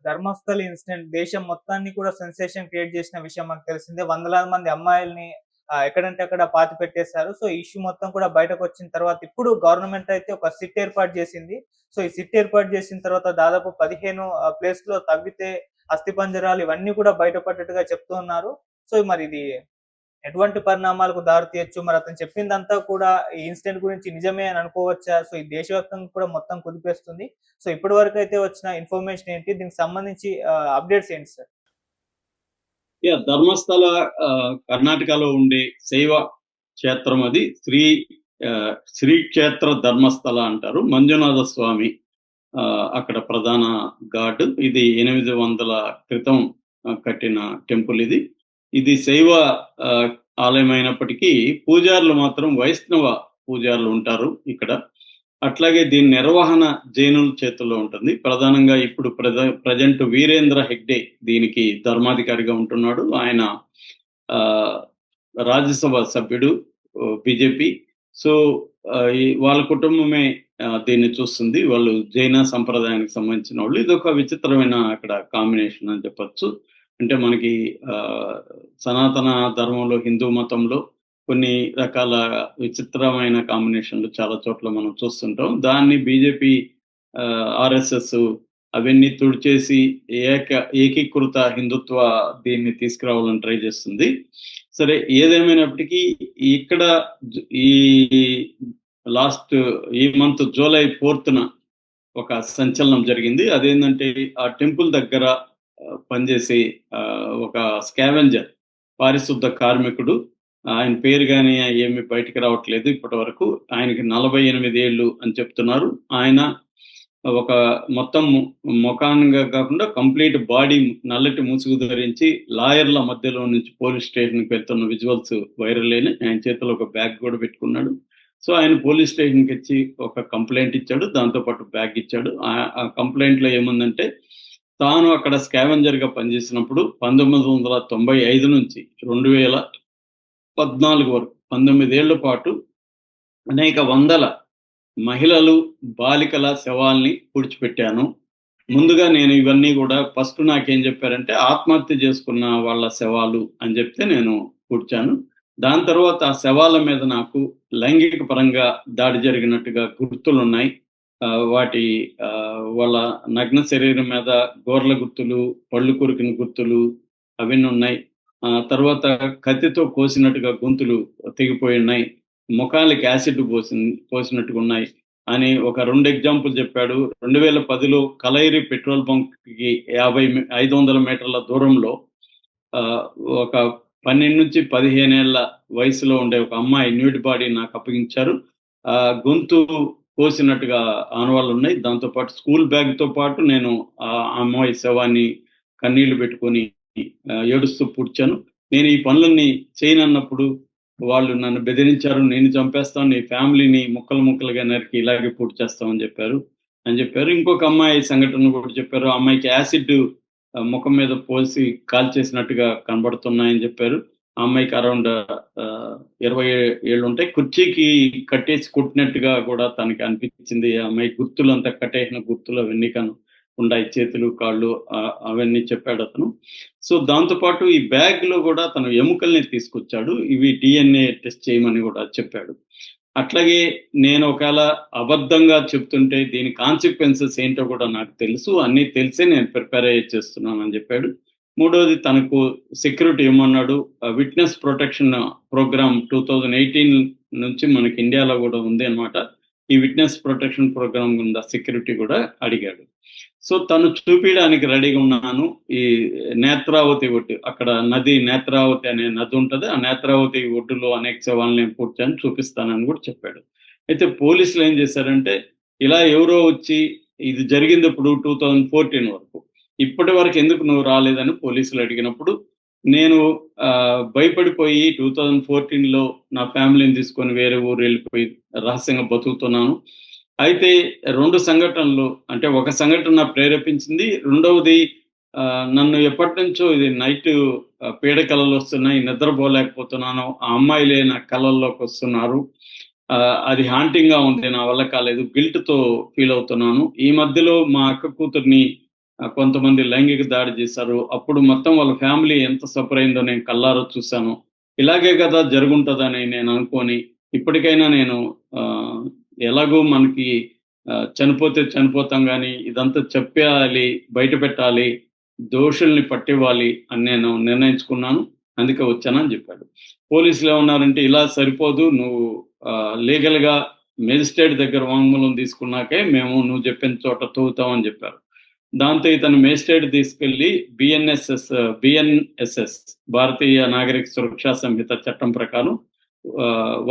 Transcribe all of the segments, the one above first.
Dharmasthali incident దేశం మొత్తాన్ని కూడా సెన్సేషన్ క్రియేట్ చేసిన విషయం మనకు తెలిసిందే. వందలాది మంది అమ్మాయిల్ని ఎక్కడంటే అక్కడ పాతిపెట్టేశారు. సో, ఈ ఇష్యూ మొత్తం కూడా బయటకొచ్చిన తర్వాత ఇప్పుడు గవర్నమెంట్ అయితే ఒక సిట్ ఏర్పాటు చేసింది. సో, ఈ సిట్ ఏర్పాటు చేసిన తర్వాత దాదాపు 15 ప్లేస్‌లో తవ్వితే అస్థిపంజరాలు ఇవన్నీ కూడా బయటపడ్డట్టుగా చెప్తూ ఉన్నారు. సో, మరిది ఎటువంటి పరిణామాలకు దారి తీయొచ్చు? మరతను చెప్పిందంతా కూడా ఈ ఇన్సిడెంట్ గురించి నిజమే అని అనుకోవచ్చా? సో, ఈ దేశవ్యాప్తంగా కూడా మొత్తం కుదిపేస్తుంది. సో, ఇప్పటి వరకైతే వచ్చిన ఇన్ఫర్మేషన్ ఏంటి? దీనికి సంబంధించి అప్‌డేట్స్ ఏంటి సార్? ధర్మస్థల కర్ణాటకలో ఉండే శైవ క్షేత్రం అది. శ్రీ క్షేత్ర ధర్మస్థల అంటారు. మంజునాథ స్వామి అక్కడ ప్రధాన గాడ్. ఇది 800 క్రితం కట్టిన టెంపుల్ ఇది. ఇది శైవ ఆలయం అయినప్పటికీ పూజారులు మాత్రం వైష్ణవ పూజారులు ఉంటారు ఇక్కడ. అట్లాగే దీని నిర్వహణ జైనుల చేతుల్లో ఉంటుంది. ప్రధానంగా ఇప్పుడు ప్రజెంట్ వీరేంద్ర హెగ్డే దీనికి ధర్మాధికారిగా ఉంటున్నాడు. ఆయన రాజ్యసభ సభ్యుడు బీజేపీ. సో వాళ్ళ కుటుంబమే దీన్ని చూస్తుంది. వాళ్ళు జైన సంప్రదాయానికి సంబంధించిన వాళ్ళు. ఇది ఒక విచిత్రమైన అక్కడ కాంబినేషన్ అని చెప్పచ్చు. అంటే మనకి సనాతన ధర్మంలో, హిందూ మతంలో కొన్ని రకాల విచిత్రమైన కాంబినేషన్లు చాలా చోట్ల మనం చూస్తుంటాం. దాన్ని బీజేపీ, ఆర్ఎస్ఎస్ అవన్నీ తుడిచేసి ఏకీకృత హిందుత్వ దీన్ని తీసుకురావాలని ట్రై చేస్తుంది. సరే, ఏదేమైనప్పటికీ ఇక్కడ ఈ మంత్ జూలై 4న ఒక సంచలనం జరిగింది. అదేంటంటే ఆ టెంపుల్ దగ్గర పనిచేసే ఒక స్కావెంజర్, పారిశుద్ధ కార్మికుడు, ఆయన పేరు కానీ ఏమి బయటికి రావట్లేదు ఇప్పటి వరకు. ఆయనకి 48 ఏళ్ళు అని చెప్తున్నారు. ఆయన ఒక మొత్తం ముఖాన్గా కాకుండా కంప్లీట్ బాడీ నల్లటి ముసుగు ధరించి లాయర్ల మధ్యలో నుంచి పోలీస్ స్టేషన్కి వెళ్తున్న విజువల్స్ వైరల్ అయినాయి. ఆయన చేతిలో ఒక బ్యాగ్ కూడా పెట్టుకున్నాడు. సో ఆయన పోలీస్ స్టేషన్కి వచ్చి ఒక కంప్లైంట్ ఇచ్చాడు, దాంతోపాటు బ్యాగ్ ఇచ్చాడు. ఆ కంప్లైంట్లో ఏముందంటే, తాను అక్కడ స్కావెంజర్గా పనిచేసినప్పుడు 1995 నుంచి 2014 వరకు 19 ఏళ్ల పాటు అనేక వందల మహిళలు, బాలికల శవాల్ని పూడ్చిపెట్టాను. ముందుగా నేను ఇవన్నీ కూడా ఫస్ట్ నాకేం చెప్పారంటే ఆత్మహత్య చేసుకున్న వాళ్ళ శవాలు అని చెప్తే నేను పూడ్చాను. దాని తర్వాత ఆ శవాల మీద నాకు లైంగిక పరంగా దాడి జరిగినట్టుగా గుర్తులున్నాయి. వాటి వాళ్ళ నగ్న శరీరం మీద గోర్ల గుర్తులు, పళ్ళు కొరికిన గుర్తులు అవన్నీ ఉన్నాయి. తర్వాత కత్తితో కోసినట్టుగా గొంతులు తెగిపోయి ఉన్నాయి. ముఖాలకి యాసిడ్ పోసినట్టుగా ఉన్నాయి అని ఒక 2 ఎగ్జాంపుల్ చెప్పాడు. 2010లో కలైరి పెట్రోల్ బంక్కి 500 మీటర్ల దూరంలో ఒక 12 నుంచి 15 ఏళ్ల వయసులో ఉండే ఒక అమ్మాయి న్యూడ్ బాడీ నాకు అప్పగించారు. గొంతు కోసినట్టుగా ఆనవాళ్ళు ఉన్నాయి. దాంతోపాటు స్కూల్ బ్యాగ్తో పాటు నేను ఆ అమ్మాయి శవాన్ని కన్నీళ్లు పెట్టుకొని ఏడుస్తూ పూడ్చాను. నేను ఈ పనులన్నీ చేయనన్నప్పుడు వాళ్ళు నన్ను బెదిరించారు. నేను చంపేస్తాను, నీ ఫ్యామిలీని ముక్కలు ముక్కలుగా నరికి ఇలాగే పూర్తి చేస్తామని చెప్పారు. ఇంకొక అమ్మాయి సంఘటన కూడా చెప్పారు. ఆ అమ్మాయికి యాసిడ్ ముఖం మీద పోసి కాల్ చేసినట్టుగా కనబడుతున్నాయని చెప్పారు. ఆ అమ్మాయికి అరౌండ్ 20 ఏళ్ళు ఉంటాయి. కుర్చీకి కట్టేసి కొట్టినట్టుగా కూడా తనకి అనిపించింది. ఆ అమ్మాయి గుర్తులు అంతా కట్టేసిన గుర్తులు అవన్నీ ఉన్నాయి, చేతులు, కాళ్ళు అవన్నీ చెప్పాడు అతను. సో దాంతోపాటు ఈ బ్యాగ్ లో కూడా తను ఎముకల్ని తీసుకొచ్చాడు. ఇవి DNA టెస్ట్ చేయమని కూడా చెప్పాడు. అట్లాగే నేను ఒకవేళ అబద్ధంగా చెప్తుంటే దీని కాన్సిక్వెన్సెస్ ఏంటో కూడా నాకు తెలుసు, అన్నీ తెలిసే నేను ప్రిపేర్ చేస్తున్నానని చెప్పాడు. మూడోది, తనకు సెక్యూరిటీ ఏమన్నాడు, విట్నెస్ ప్రొటెక్షన్ ప్రోగ్రామ్ 2018 నుంచి మనకి ఇండియాలో కూడా ఉంది అనమాట. ఈ విట్నెస్ ప్రొటెక్షన్ ప్రోగ్రామ్ కింద సెక్యూరిటీ కూడా అడిగాడు. సో తను చూపించడానికి రెడీగా ఉన్నాను. ఈ నేత్రావతి ఒడ్డు, అక్కడ నది నేత్రావతి అనే నది ఉంటుంది, ఆ నేత్రావతి ఒడ్డులో అనేక శవాలను నేను పూడ్చాను, చూపిస్తానని కూడా చెప్పాడు. అయితే పోలీసులు ఏం చేశారంటే, ఇలా ఎవరో వచ్చి ఇది జరిగింది ఇప్పుడు 2014 వరకు, ఇప్పటి వరకు ఎందుకు నువ్వు రాలేదని పోలీసులు అడిగినప్పుడు నేను భయపడిపోయి 2014లో నా ఫ్యామిలీని తీసుకొని వేరే ఊరు వెళ్ళిపోయి రహస్యంగా బతుకుతున్నాను. అయితే 2 సంఘటనలు, అంటే ఒక సంఘటన ప్రేరేపించింది, రెండవది నన్ను ఎప్పటి నుంచో ఇది నైట్ పీడ కళలు వస్తున్నాయి, నిద్రపోలేకపోతున్నాను, ఆ అమ్మాయిలే నా కళల్లోకి వస్తున్నారు, అది హాంటింగ్ గా ఉంది, నా వల్ల కాలేదు, గిల్ట్తో ఫీల్ అవుతున్నాను. ఈ మధ్యలో మా అక్క కూతుర్ని కొంతమంది లైంగిక దాడి చేశారు. అప్పుడు మొత్తం వాళ్ళ ఫ్యామిలీ ఎంత సఫర్ అయిందో నేను కళ్ళారా చూశాను. ఇలాగే కదా జరుగుంటదని నేను అనుకోని, ఇప్పటికైనా నేను ఎలాగో మనకి చనిపోతే చనిపోతాం గానీ, ఇదంతా చెప్పేయాలి, బయట పెట్టాలి, దోషుల్ని పట్టివ్వాలి అని నేను నిర్ణయించుకున్నాను. అందుకే వచ్చానని చెప్పాడు. పోలీసులు ఏమన్నారంటే, ఇలా సరిపోదు, నువ్వు లీగల్‌గా మేజిస్ట్రేట్ దగ్గర వాంగ్మూలం తీసుకున్నాకే మేము నువ్వు చెప్పిన చోట తవ్వుతామని చెప్పారు. దాంతో ఇతను మేజిస్ట్రేట్ తీసుకెళ్లి బిఎన్ఎస్ఎస్ భారతీయ నాగరిక సురక్షా సంహిత చట్టం ప్రకారం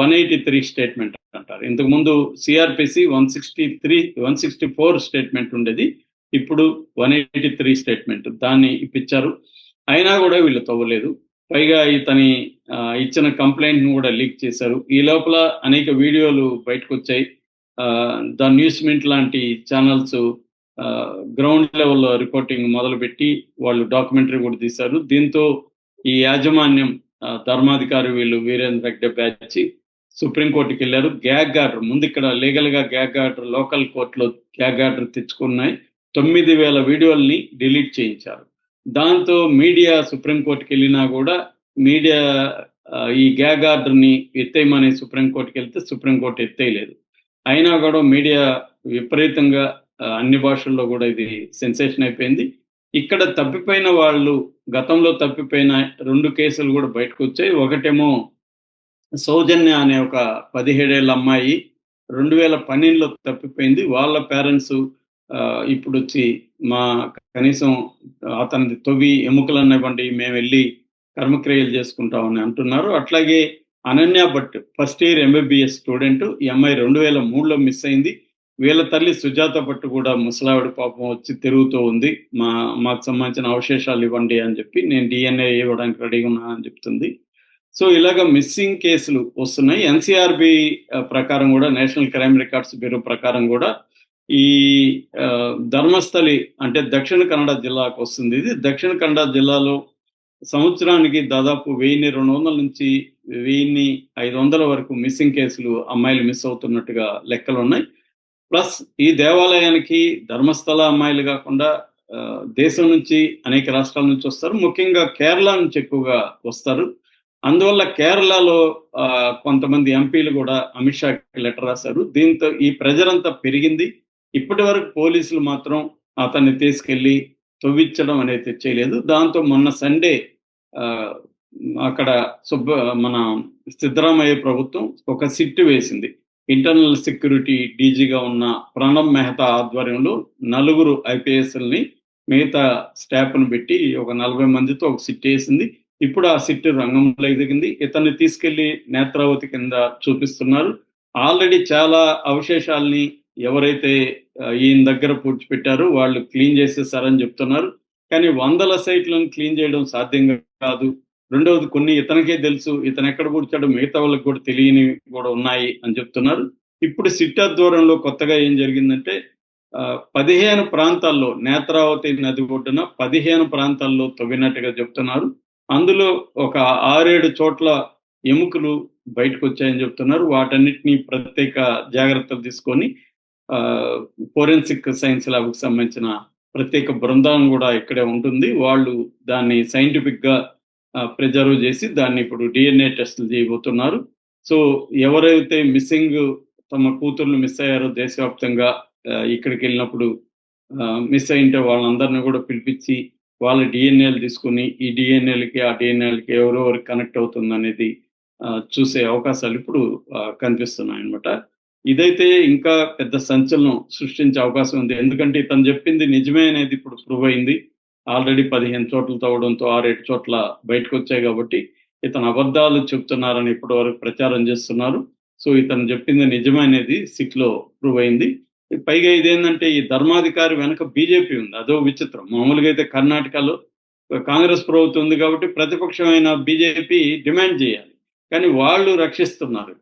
183 స్టేట్మెంట్ అంటారు. ఇంతకుముందు సిఆర్పిసి 164 స్టేట్మెంట్ ఉండేది. ఇప్పుడు 183 స్టేట్మెంట్ దాన్ని ఇప్పించారు. అయినా కూడా వీళ్ళు తవ్వలేదు. పైగా ఇతని ఇచ్చిన కంప్లైంట్ ను కూడా లీక్ చేశారు. ఈ లోపల అనేక వీడియోలు బయటకు వచ్చాయి. ద న్యూస్ మింట్ లాంటి ఛానల్స్ గ్రౌండ్ లెవెల్ రిపోర్టింగ్ మొదలుపెట్టి వాళ్ళు డాక్యుమెంటరీ కూడా తీశారు. దీంతో ఈ యాజమాన్యం ధర్మాధికారి వీళ్ళు వీరేంద్ర హెగ్డే బ్యాచ్ సుప్రీంకోర్టుకి వెళ్ళారు. గ్యాగ్ ఆర్డర్ ముందు ఇక్కడ లీగల్ గా గ్యాగ్ ఆర్డర్ లోకల్ కోర్టులో గ్యాగ్ ఆర్డర్ తెచ్చుకున్నాయి. 9,000 వీడియోల్ని డిలీట్ చేయించారు. దాంతో మీడియా సుప్రీంకోర్టుకి వెళ్ళినా కూడా మీడియా ఈ గ్యాగ్ ఆర్డర్ని ఎత్తేయమని సుప్రీంకోర్టుకి వెళ్తే సుప్రీంకోర్టు ఎత్తేయలేదు. అయినా కూడా మీడియా విపరీతంగా అన్ని భాషల్లో కూడా ఇది సెన్సేషన్ అయిపోయింది. ఇక్కడ తప్పిపోయిన వాళ్ళు గతంలో తప్పిపోయిన 2 కేసులు కూడా బయటకు వచ్చాయి. ఒకటేమో సౌజన్య అనే ఒక 17 ఏళ్ల అమ్మాయి 2012లో తప్పిపోయింది. వాళ్ళ పేరెంట్స్ ఇప్పుడు వచ్చి మా కనీసం అతనిది తొవి ఎముకలు అన్నవ్వండి, మేము వెళ్ళి కర్మక్రియలు చేసుకుంటామని అంటున్నారు. అట్లాగే Ananya Bhat first year MBBS student. ఈ అమ్మాయి 2003లో మిస్ అయింది. వీళ్ళ తల్లి సుజాత భట్ కూడా ముసలావిడ పాపం వచ్చి తిరుగుతూ ఉంది. మాకు సంబంధించిన అవశేషాలు ఇవ్వండి అని చెప్పి, నేను డిఎన్ఏ ఇవ్వడానికి రెడీగా ఉన్నానని చెప్తుంది. సో ఇలాగ మిస్సింగ్ కేసులు వస్తున్నాయి. ఎన్సీఆర్బి ప్రకారం కూడా, నేషనల్ క్రైమ్ రికార్డ్స్ బ్యూరో ప్రకారం కూడా ఈ ధర్మస్థలి అంటే దక్షిణ కన్నడ జిల్లాకు వస్తుంది. ఇది దక్షిణ కన్నడ జిల్లాలో సంవత్సరానికి దాదాపు 1,200 నుంచి 1,500 వరకు మిస్సింగ్ కేసులు అమ్మాయిలు మిస్ అవుతున్నట్టుగా లెక్కలు ఉన్నాయి. ప్లస్ ఈ దేవాలయానికి ధర్మస్థల అమ్మాయిలు కాకుండా దేశం నుంచి అనేక రాష్ట్రాల నుంచి వస్తారు. ముఖ్యంగా కేరళ నుంచి ఎక్కువగా వస్తారు. అందువల్ల కేరళలో కొంతమంది ఎంపీలు కూడా అమిత్ షాకి లెటర్ రాశారు. దీంతో ఈ ప్రెజర్ అంతా పెరిగింది. ఇప్పటి వరకు పోలీసులు మాత్రం అతన్ని తీసుకెళ్లి తవ్వించడం అనేది చేయలేదు. దాంతో మొన్న సండే అక్కడ మన సిద్ధరామయ్య ప్రభుత్వం ఒక సిట్ వేసింది. ఇంటర్నల్ సెక్యూరిటీ డీజీగా ఉన్న ప్రణబ్ మెహతా ఆధ్వర్యంలో 4 ఐపీఎస్ఎల్ని మిగతా స్టాఫ్ను పెట్టి ఒక 40 మందితో ఒక సిట్ వేసింది. ఇప్పుడు ఆ సిట్ రంగంలో దిగింది. ఇతన్ని తీసుకెళ్లి నేత్రావతి కింద చూపిస్తున్నారు. ఆల్రెడీ చాలా అవశేషాలని ఎవరైతే ఈయన దగ్గర పూడ్చిపెట్టారో వాళ్ళు క్లీన్ చేసేసారని చెప్తున్నారు. కానీ 100 సైట్లను క్లీన్ చేయడం సాధ్యం కాదు. రెండవది కొన్ని ఇతనికే తెలుసు, ఇతను ఎక్కడ పూడ్చాడో మిగతా వాళ్ళకి కూడా తెలియని కూడా ఉన్నాయి అని చెప్తున్నారు. ఇప్పుడు సిట్ ఆధ్వర్యంలో కొత్తగా ఏం జరిగిందంటే 15 ప్రాంతాల్లో నేత్రావతి నది ఒడ్డున 15 ప్రాంతాల్లో తవ్వినట్టుగా చెప్తున్నారు. అందులో ఒక 6-7 చోట్ల ఎముకలు బయటకు వచ్చాయని చెప్తున్నారు. వాటన్నిటినీ ప్రత్యేక జాగ్రత్తలు తీసుకొని ఫోరెన్సిక్ సైన్స్ ల్యాబ్కి సంబంధించిన ప్రత్యేక బృందం కూడా ఇక్కడే ఉంటుంది. వాళ్ళు దాన్ని సైంటిఫిక్ గా ప్రిజర్వ్ చేసి దాన్ని ఇప్పుడు డిఎన్ఏ టెస్టులు చేయబోతున్నారు. సో ఎవరైతే మిస్సింగ్ తమ కూతుర్లు మిస్ అయ్యారో దేశవ్యాప్తంగా ఇక్కడికి వెళ్ళినప్పుడు మిస్ అయింటే వాళ్ళందరినీ కూడా పిలిపించి వాళ్ళ డిఎన్ఏలు తీసుకుని ఈ డిఎన్ఏలకి ఆ డిఎన్ఏలకి ఎవరెవరికి కనెక్ట్ అవుతుంది అనేది చూసే అవకాశాలు ఇప్పుడు కనిపిస్తున్నాయి అన్నమాట. ఇదైతే ఇంకా పెద్ద సంచలనం సృష్టించే అవకాశం ఉంది. ఎందుకంటే ఇతను చెప్పింది నిజమే అనేది ఇప్పుడు ప్రూవ్ అయింది. ఆల్రెడీ 15 చోట్ల తవ్వడంతో 6-7 చోట్ల బయటకు వచ్చాయి కాబట్టి ఇతను అబద్ధాలు చెప్తున్నారని ఇప్పటి వరకు ప్రచారం చేస్తున్నారు. సో ఇతను చెప్పింది నిజమే అనేది సిట్లో ప్రూవ్ అయింది. పైగా ఇదేంటంటే ఈ ధర్మాధికారి వెనక బీజేపీ ఉంది. అదో విచిత్రం. మామూలుగా అయితే కర్ణాటకలో కాంగ్రెస్ ప్రభుత్వం ఉంది కాబట్టి ప్రతిపక్షమైన బీజేపీ డిమాండ్ చేయాలి, కానీ వాళ్ళు రక్షిస్తున్నారు.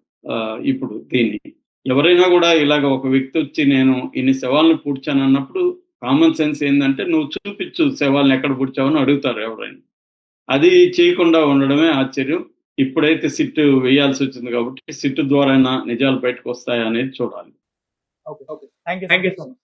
ఇప్పుడు దీన్ని ఎవరైనా కూడా ఇలాగ ఒక వ్యక్తి వచ్చి నేను ఇన్ని శవాలను పూడ్చాను అన్నప్పుడు కామన్ సెన్స్ ఏంటంటే నువ్వు చూపించు శవాలను ఎక్కడ పూడ్చావని అడుగుతారు ఎవరైనా. అది చేయకుండా ఉండడమే ఆశ్చర్యం. ఇప్పుడైతే సిట్ వేయాల్సి వచ్చింది కాబట్టి సిట్ ద్వారా నిజాలు బయటకు వస్తాయా అనేది చూడాలి. Okay, thank you so much.